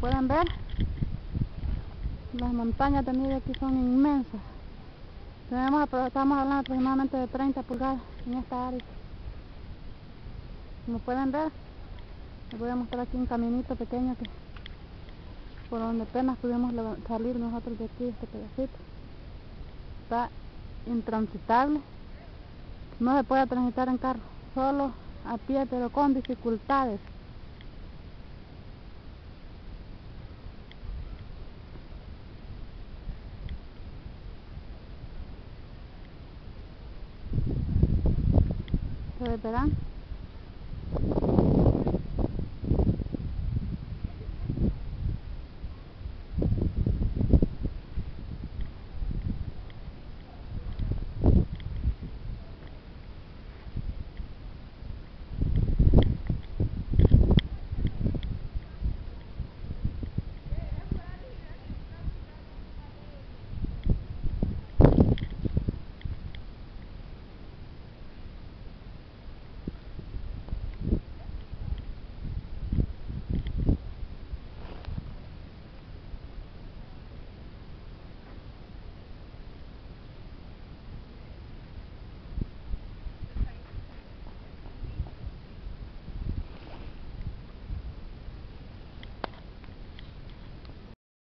pueden ver, las montañas de nieve aquí son inmensas. Estamos hablando aproximadamente de 30 pulgadas en esta área. Como pueden ver, les voy a mostrar aquí un caminito pequeño que por donde apenas pudimos salir nosotros de aquí, de este pedacito. Está intransitable, no se puede transitar en carro, solo a pie, pero con dificultades. Ustedes verán